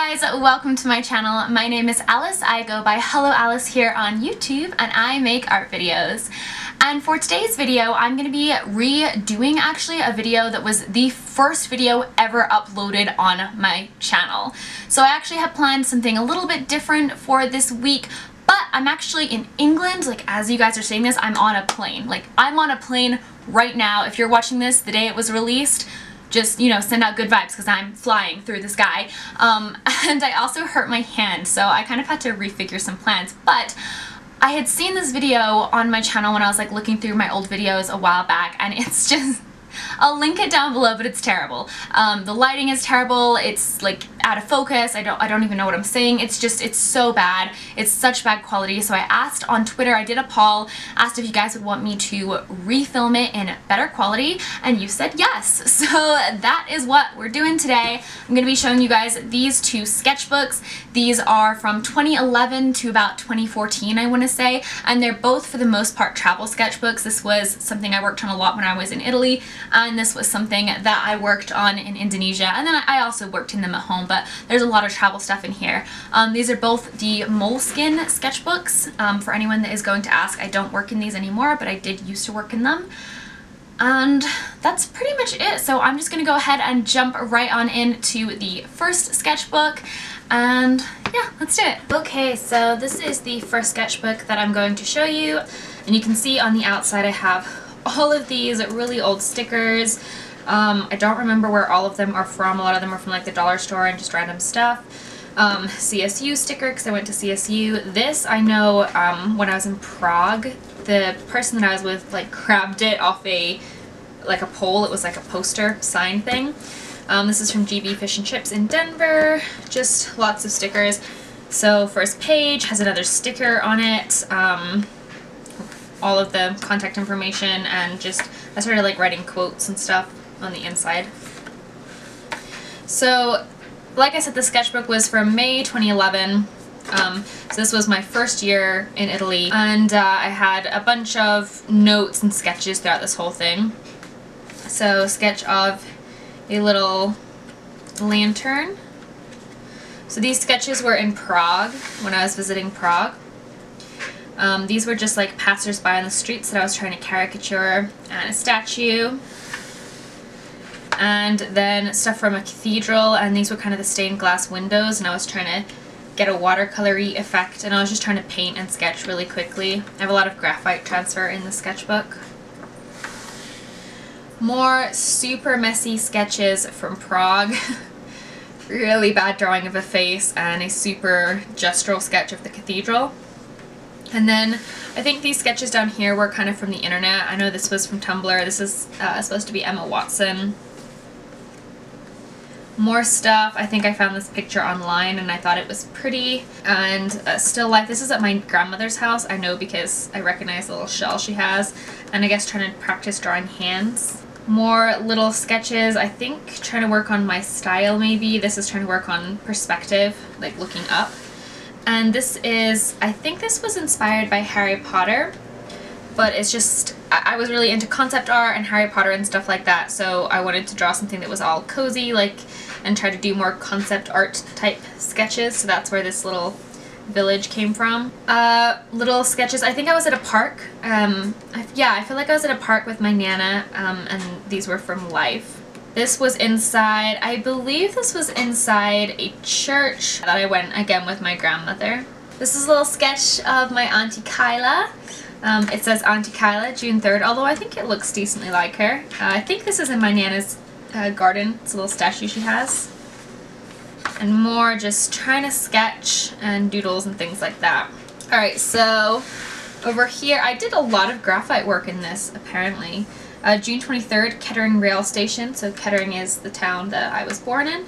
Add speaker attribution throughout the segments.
Speaker 1: guys, welcome to my channel. My name is Alice. I go by HulloAlice here on YouTube and I make art videos. And for today's video, I'm going to be redoing actually a video that was the first video ever uploaded on my channel. So I actually had planned something a little bit different for this week, but I'm actually in England. Like, as you guys are seeing this, I'm on a plane. Like, I'm on a plane right now. If you're watching this the day it was released, just, you know, send out good vibes because I'm flying through the sky. And I also hurt my hand, so I kind of had to refigure some plans. But I had seen this video on my channel when I was like looking through my old videos a while back, and it's just, I'll link it down below, but it's terrible. The lighting is terrible. It's like out of focus. I don't even know what I'm saying. It's just, it's so bad. It's such bad quality. So I asked on Twitter, I did a poll, asked if you guys would want me to refilm it in better quality, and you said yes. So that is what we're doing today. I'm going to be showing you guys these two sketchbooks. These are from 2011 to about 2014, I want to say, and they're both for the most part travel sketchbooks. This was something I worked on a lot when I was in Italy, and this was something that I worked on in Indonesia, and then I also worked in them at home, but there's a lot of travel stuff in here. These are both the Moleskine sketchbooks. For anyone that is going to ask, I don't work in these anymore, but I did used to work in them. And that's pretty much it. So I'm just going to go ahead and jump right on into the first sketchbook, and yeah, let's do it. Okay, so this is the first sketchbook that I'm going to show you, and you can see on the outside I have all of these really old stickers. I don't remember where all of them are from. A lot of them are from like the dollar store and just random stuff. CSU sticker because I went to CSU. This I know when I was in Prague, the person that I was with like grabbed it off a pole. It was like a poster sign thing. This is from GB Fish and Chips in Denver. Just lots of stickers. So first page has another sticker on it. All of the contact information, and just I started like writing quotes and stuff on the inside. So like I said, the sketchbook was from May 2011. So this was my first year in Italy, and I had a bunch of notes and sketches throughout this whole thing. So sketch of a little lantern. So these sketches were in Prague when I was visiting Prague. These were just like passers-by on the streets that I was trying to caricature, and a statue, and then stuff from a cathedral, and these were kind of the stained glass windows, and I was trying to get a watercolory effect, and I was just trying to paint and sketch really quickly. I have a lot of graphite transfer in the sketchbook. More super messy sketches from Prague. Really bad drawing of a face, and a super gestural sketch of the cathedral. And then I think these sketches down here were kind of from the internet. I know this was from Tumblr. This is supposed to be Emma Watson. More stuff. I think I found this picture online and I thought it was pretty. And still life. This is at my grandmother's house. I know because I recognize the little shell she has. And I guess trying to practice drawing hands. More little sketches. I think trying to work on my style maybe. This is trying to work on perspective, like looking up. And this is, I think this was inspired by Harry Potter, but it's just, I was really into concept art and Harry Potter and stuff like that, so I wanted to draw something that was all cozy, like, and try to do more concept art type sketches, so that's where this little village came from. Little sketches, I think I was at a park, yeah, I feel like I was at a park with my Nana, and these were from Life. This was inside, I believe this was inside a church that I went again with my grandmother. This is a little sketch of my Auntie Kyla. It says Auntie Kyla, June 3rd, although I think it looks decently like her. I think this is in my Nana's garden. It's a little statue she has. And more just trying to sketch and doodles and things like that. Alright, so over here, I did a lot of graphite work in this, apparently. June 23rd, Kettering Rail Station. So Kettering is the town that I was born in.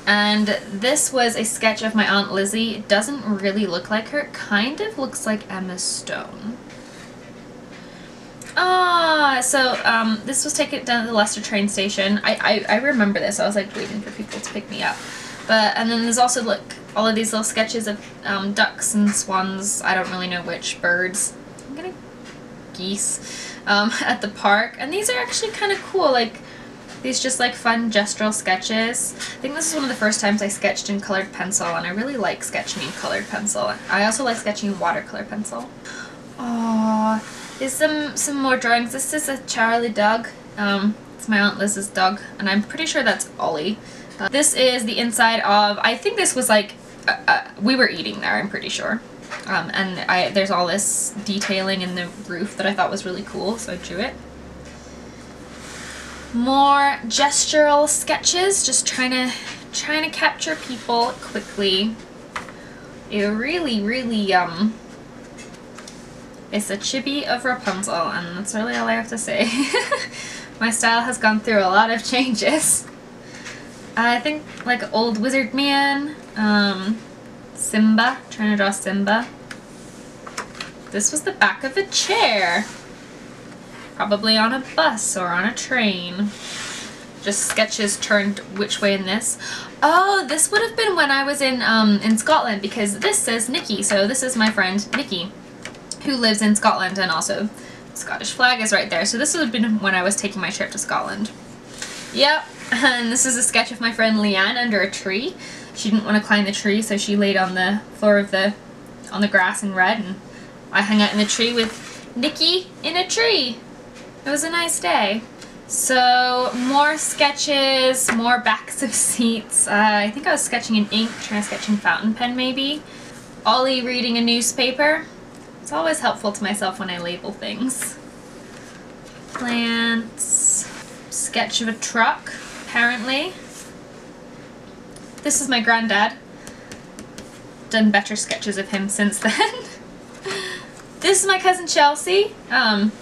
Speaker 1: And this was a sketch of my Aunt Lizzie. It doesn't really look like her. It kind of looks like Emma Stone. So this was taken down at the Leicester train station. I remember this. I was like waiting for people to pick me up. And then there's also like all of these little sketches of ducks and swans. I don't really know which birds. I'm gonna geese. At the park, and these are actually kind of cool. Like These just like fun gestural sketches. I think this is one of the first times I sketched in colored pencil, and I really like sketching in colored pencil. I also like sketching in watercolor pencil. Oh, there's some more drawings. This is a Charlie dog. It's my Aunt Liz's dog, and I'm pretty sure that's Ollie. This is the inside of, I think this was like, we were eating there, I'm pretty sure. And there's all this detailing in the roof that I thought was really cool, so I drew it. More gestural sketches, just trying to capture people quickly. It really it's a chibi of Rapunzel, and that's really all I have to say. My style has gone through a lot of changes. I think like old wizard man, Simba, trying to draw Simba. This was the back of a chair. Probably on a bus or on a train. Just sketches turned which way in this. Oh, this would have been when I was in Scotland, because this says Nikki, so this is my friend Nikki, who lives in Scotland, and also the Scottish flag is right there. So this would have been when I was taking my trip to Scotland. Yep, and this is a sketch of my friend Leanne under a tree. She didn't want to climb the tree, so she laid on the floor of on the grass and read, and I hung out in the tree with Nikki in a tree. It was a nice day. So more sketches, more backs of seats. I think I was sketching in ink, trying to sketch in fountain pen maybe. Ollie reading a newspaper. It's always helpful to myself when I label things. Plants. Sketch of a truck, apparently. This is my granddad. Done better sketches of him since then. This is my cousin Chelsea.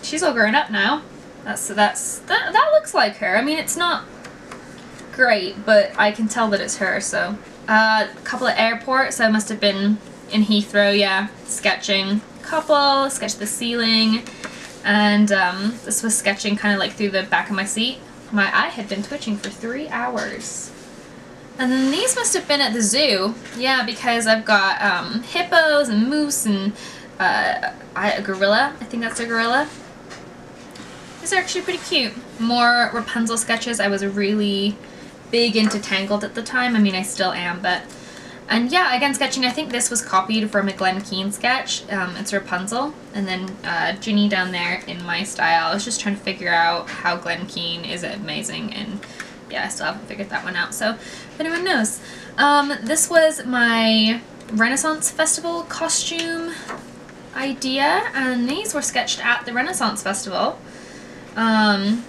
Speaker 1: She's all grown up now. That looks like her. I mean, it's not great, but I can tell that it's her. So, a couple of airports. I must have been in Heathrow, yeah, sketching. Couple, sketched the ceiling, and this was sketching kind of like through the back of my seat. My eye had been twitching for 3 hours. And then these must have been at the zoo. Yeah, because I've got hippos and moose and a gorilla. I think that's a gorilla. These are actually pretty cute. More Rapunzel sketches. I was really big into Tangled at the time. I mean, I still am, but... And yeah, again, sketching, I think this was copied from a Glen Keane sketch. It's Rapunzel. And then Ginny down there in my style. I was just trying to figure out how Glen Keane is amazing, and yeah, I still haven't figured that one out, so if anyone knows. This was my Renaissance Festival costume idea, and these were sketched at the Renaissance Festival. And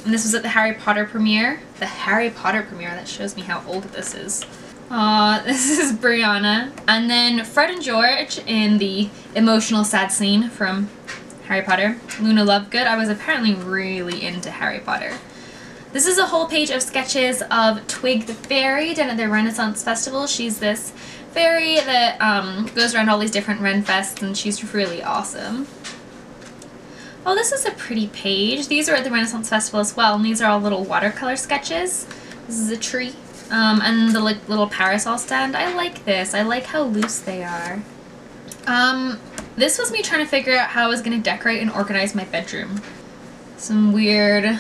Speaker 1: this was at the Harry Potter premiere. The Harry Potter premiere, that shows me how old this is. This is Brianna. And then Fred and George in the emotional sad scene from Harry Potter. Luna Lovegood. I was apparently really into Harry Potter. This is a whole page of sketches of Twig the Fairy down at the Renaissance Festival. She's this fairy that goes around all these different Ren Fests, and she's really awesome. Oh, this is a pretty page. These are at the Renaissance Festival as well, and these are all little watercolor sketches. This is a tree. And the like little parasol stand. I like this. I like how loose they are. This was me trying to figure out how I was going to decorate and organize my bedroom. Some weird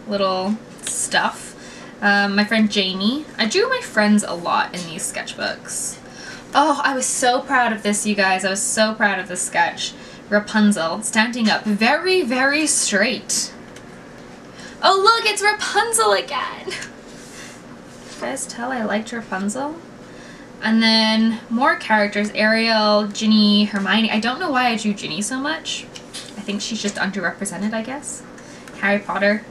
Speaker 1: little stuff. My friend Jamie. I drew my friends a lot in these sketchbooks. Oh, I was so proud of this, you guys. I was so proud of this sketch. Rapunzel standing up very, very straight. Oh, look, it's Rapunzel again. You guys tell I liked Rapunzel? And then more characters. Ariel, Ginny, Hermione. I don't know why I drew Ginny so much. I think she's just underrepresented, I guess. Harry Potter.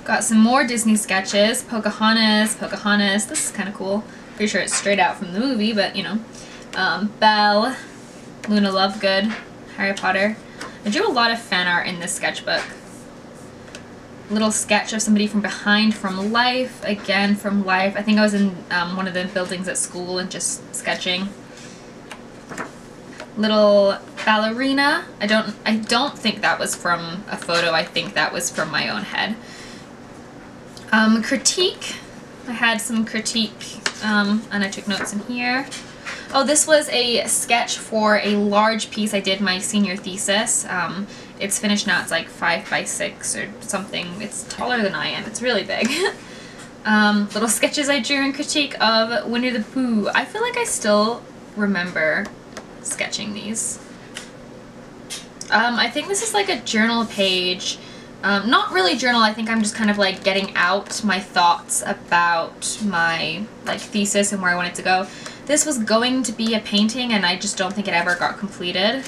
Speaker 1: Got some more Disney sketches. Pocahontas. This is kind of cool. Pretty sure it's straight out from the movie, but you know. Belle. Luna Lovegood. Harry Potter. I drew a lot of fan art in this sketchbook. Little sketch of somebody from behind from life. Again, from life. I think I was in one of the buildings at school and just sketching. Little ballerina. I don't think that was from a photo. I think that was from my own head. Critique. I had some critique and I took notes in here. Oh, this was a sketch for a large piece I did my senior thesis. It's finished now. It's like 5 by 6 or something. It's taller than I am. It's really big. Little sketches I drew in critique of Winnie the Pooh. I feel like I still remember sketching these. I think this is like a journal page. Not really journal, I think I'm just kind of like getting out my thoughts about my like thesis and where I want it to go. This was going to be a painting and I just don't think it ever got completed.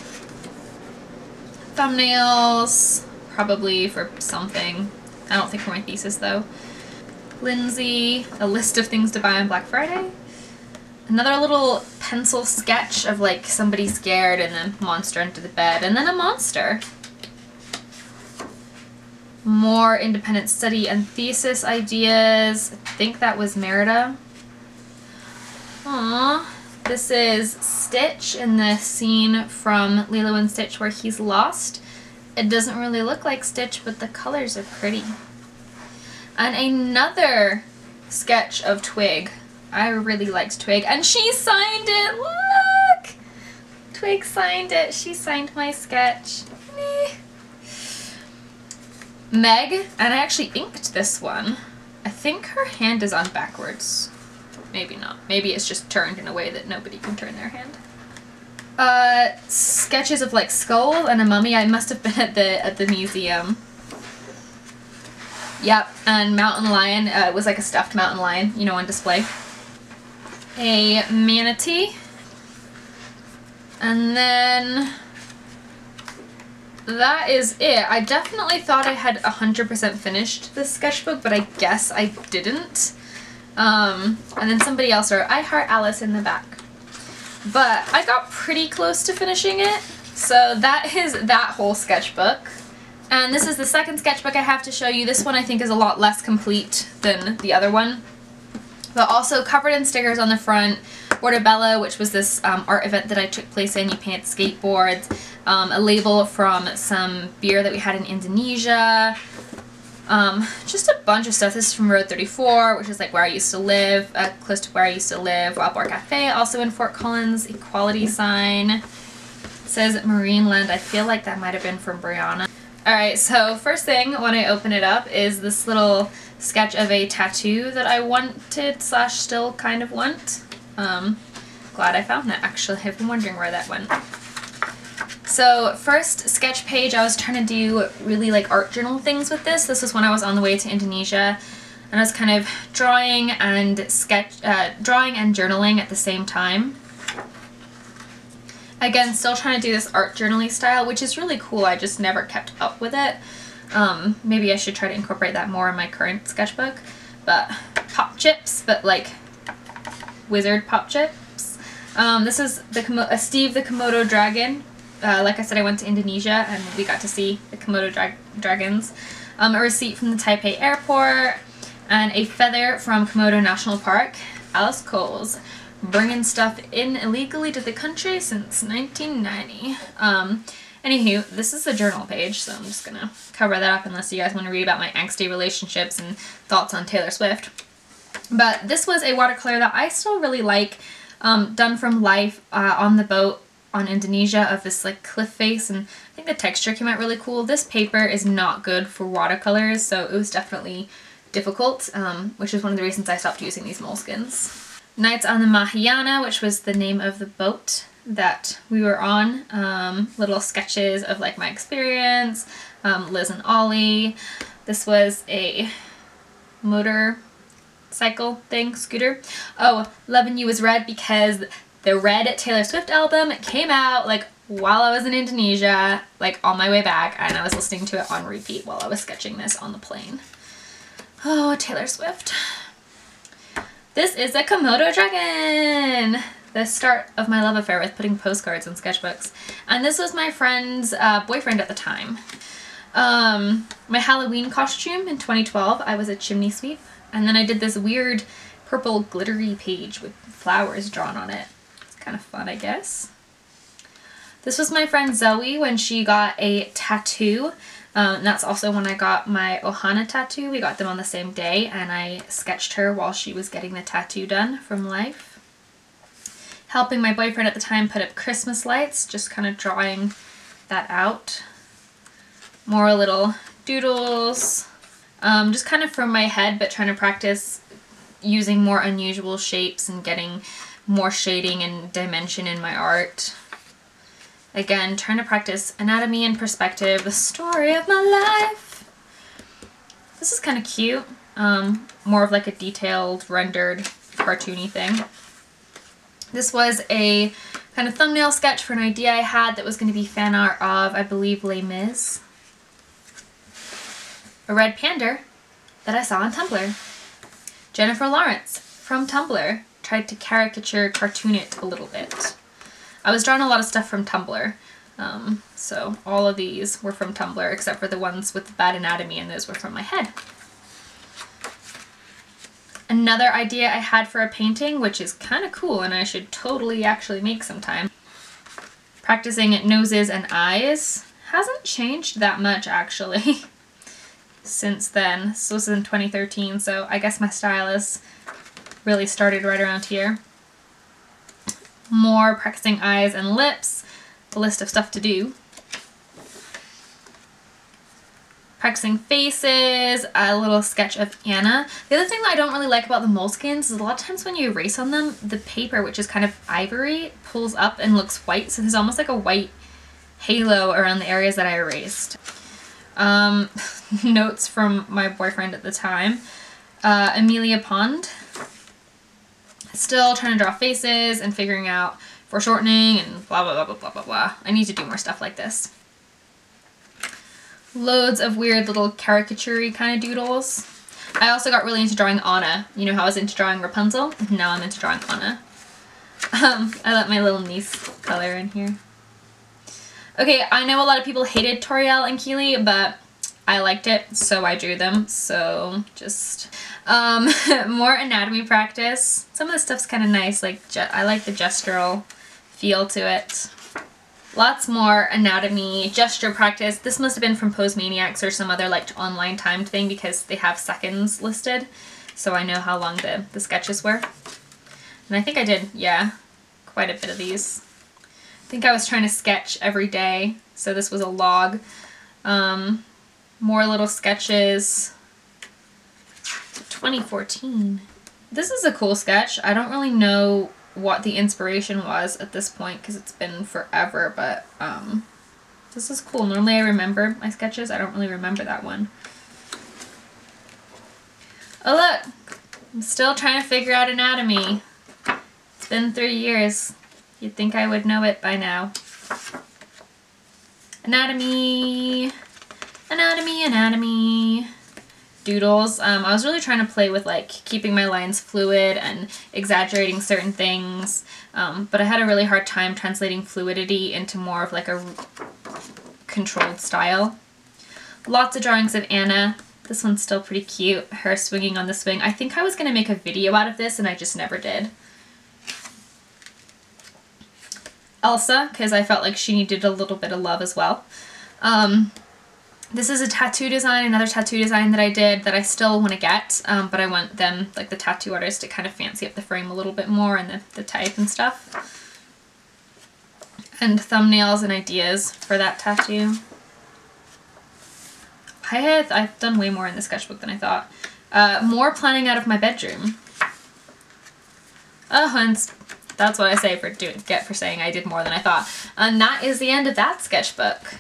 Speaker 1: Thumbnails, probably for something. I don't think for my thesis though. Lindsay, a list of things to buy on Black Friday. Another little pencil sketch of like somebody scared and then monster under the bed and then a monster. More independent study and thesis ideas. I think that was Merida. Aww. This is Stitch in the scene from Lilo and Stitch where he's lost. It doesn't really look like Stitch, but the colors are pretty. And another sketch of Twig. I really liked Twig, and she signed it! Look! Twig signed it. She signed my sketch. Meg, and I actually inked this one. I think her hand is on backwards. Maybe not. Maybe it's just turned in a way that nobody can turn their hand. Sketches of like skull and a mummy. I must have been at the museum. Yep, and mountain lion. It was like a stuffed mountain lion, you know, on display. A manatee. And then that is it. I definitely thought I had 100% finished this sketchbook, but I guess I didn't. And then somebody else wrote, I heart Alice in the back. But I got pretty close to finishing it. So that is that whole sketchbook. And this is the second sketchbook I have to show you. This one I think is a lot less complete than the other one. But also covered in stickers on the front. Portobello, which was this art event that I took place in. You painted skateboards. A label from some beer that we had in Indonesia. Just a bunch of stuff. This is from Road 34, which is like where I used to live, close to where I used to live. Wild Boar Cafe, also in Fort Collins. Equality sign. It says Marine Land. I feel like that might have been from Brianna. Alright, so first thing when I open it up is this little sketch of a tattoo that I wanted / still kind of want. Glad I found that actually. I've been wondering where that went. So first sketch page, I was trying to do really like art journal things with this. This was when I was on the way to Indonesia and I was kind of drawing and journaling at the same time. Again, still trying to do this art journaling style, which is really cool. I just never kept up with it. Maybe I should try to incorporate that more in my current sketchbook. But pop chips, but like wizard pop chips. This is Steve the Komodo Dragon. Like I said, I went to Indonesia and we got to see the Komodo dragons. A receipt from the Taipei airport and a feather from Komodo National Park. Alice Coles, bringing stuff in illegally to the country since 1990. Anywho, this is a journal page, so I'm just gonna cover that up unless you guys want to read about my angsty relationships and thoughts on Taylor Swift. But this was a watercolor that I still really like, done from life on the boat on Indonesia of this like cliff face, and I think the texture came out really cool. This paper is not good for watercolors, so it was definitely difficult, which is one of the reasons I stopped using these moleskins. Nights on the Mahayana, which was the name of the boat that we were on. Little sketches of like my experience, Liz and Ollie. This was a motorcycle thing, scooter. Oh, Lovin' You was red because the Red Taylor Swift album came out like while I was in Indonesia, like on my way back, and I was listening to it on repeat while I was sketching this on the plane. Oh, Taylor Swift. This is a Komodo Dragon! The start of my love affair with putting postcards in sketchbooks. And this was my friend's boyfriend at the time. My Halloween costume in 2012, I was a chimney sweep. And then I did this weird purple glittery page with flowers drawn on it. It's kind of fun, I guess. This was my friend Zoe when she got a tattoo. And that's also when I got my Ohana tattoo. We got them on the same day, and I sketched her while she was getting the tattoo done from life. helping my boyfriend at the time put up Christmas lights, just kind of drawing that out. More little doodles, just kind of from my head, but trying to practice using more unusual shapes and getting more shading and dimension in my art. Again, trying to practice anatomy and perspective, the story of my life. This is kind of cute, more of like a detailed, rendered, cartoony thing. This was a kind of thumbnail sketch for an idea I had that was going to be fan art of, I believe, Les Mis. A red panda that I saw on Tumblr. Jennifer Lawrence from Tumblr tried to caricature, cartoon it a little bit. I was drawing a lot of stuff from Tumblr, so all of these were from Tumblr except for the ones with the bad anatomy, and those were from my head. Another idea I had for a painting, which is kind of cool and I should totally actually make sometime. Practicing noses and eyes. Hasn't changed that much actually since then. This was in 2013, so I guess my style has really started right around here. More practicing eyes and lips. A list of stuff to do. Practicing faces, a little sketch of Anna. The other thing that I don't really like about the moleskins is a lot of times when you erase on them, the paper, which is kind of ivory, pulls up and looks white. So there's almost like a white halo around the areas that I erased. Notes from my boyfriend at the time. Amelia Pond. Still trying to draw faces and figuring out foreshortening and blah, blah, blah, blah, blah, blah, blah. I need to do more stuff like this. Loads of weird little caricature-y kind of doodles. I also got really into drawing Anna. You know how I was into drawing Rapunzel? Now I'm into drawing Anna. I let my little niece color in here. Okay, I know a lot of people hated Toriel and Keely, but I liked it, so I drew them. So just more anatomy practice. Some of the stuff's kind of nice. Like I like the gestural feel to it. Lots more anatomy, gesture practice. This must have been from Pose Maniacs or some other like online timed thing because they have seconds listed. So I know how long the sketches were. And I think I did, yeah, quite a bit of these. I think I was trying to sketch every day. So this was a log. More little sketches. 2014. This is a cool sketch. I don't really know what the inspiration was at this point because it's been forever, but this is cool. Normally I remember my sketches. I don't really remember that one. Oh look! I'm still trying to figure out anatomy. It's been 3 years. You'd think I would know it by now. Anatomy. Anatomy, anatomy. Doodles. I was really trying to play with like keeping my lines fluid and exaggerating certain things, but I had a really hard time translating fluidity into more of like a controlled style. Lots of drawings of Anna. This one's still pretty cute. Her swinging on the swing. I think I was going to make a video out of this and I just never did. Elsa, because I felt like she needed a little bit of love as well. This is a tattoo design, another tattoo design that I did that I still want to get, but I want them, like the tattoo artist, to kind of fancy up the frame a little bit more and the type and stuff. And thumbnails and ideas for that tattoo. I've done way more in the sketchbook than I thought. More planning out of my bedroom. Oh, and that's what I say get for saying I did more than I thought. And that is the end of that sketchbook.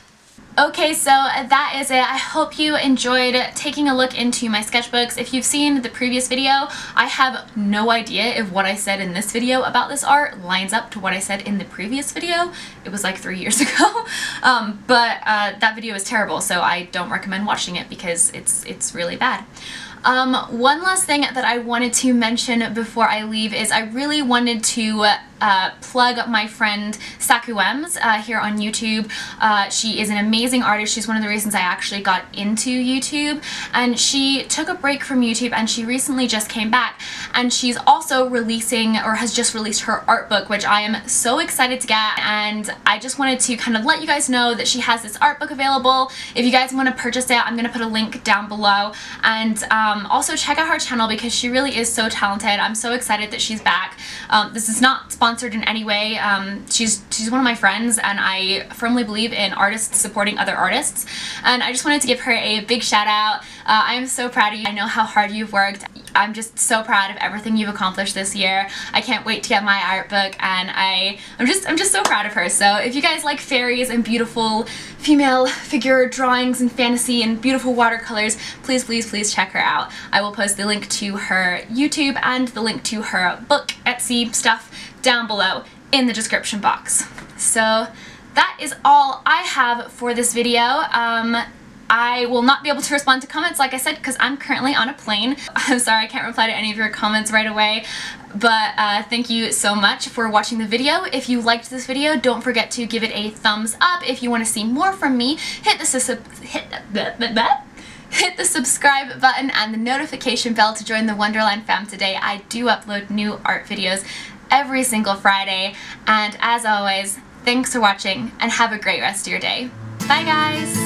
Speaker 1: Okay, so that is it. I hope you enjoyed taking a look into my sketchbooks. If you've seen the previous video, I have no idea if what I said in this video about this art lines up to what I said in the previous video. It was like 3 years ago. But that video is terrible, so I don't recommend watching it because it's really bad. One last thing that I wanted to mention before I leave is I really wanted to plug my friend SakuEms here on YouTube. She is an amazing artist. She's one of the reasons I actually got into YouTube, and she took a break from YouTube and she recently just came back, and she's also releasing, or has just released, her art book, which I am so excited to get. And I just wanted to kind of let you guys know that she has this art book available. If you guys want to purchase it, I'm going to put a link down below, and also check out her channel because she really is so talented. I'm so excited that she's back. This is not sponsored sponsored in any way. She's one of my friends, and I firmly believe in artists supporting other artists, and I just wanted to give her a big shout out. I am so proud of you. I know how hard you've worked. I'm just so proud of everything you've accomplished this year. I can't wait to get my art book, and I'm just so proud of her. So if you guys like fairies and beautiful female figure drawings and fantasy and beautiful watercolors, please, please, please check her out. I will post the link to her YouTube and the link to her book, Etsy stuff down below in the description box. So that is all I have for this video. I will not be able to respond to comments, like I said, because I'm currently on a plane. I'm sorry I can't reply to any of your comments right away, but thank you so much for watching the video. If you liked this video, don't forget to give it a thumbs up. If you want to see more from me, hit the subscribe button and the notification bell to join the Wonderland fam today. I do upload new art videos every single Friday, and as always, thanks for watching and have a great rest of your day. Bye guys!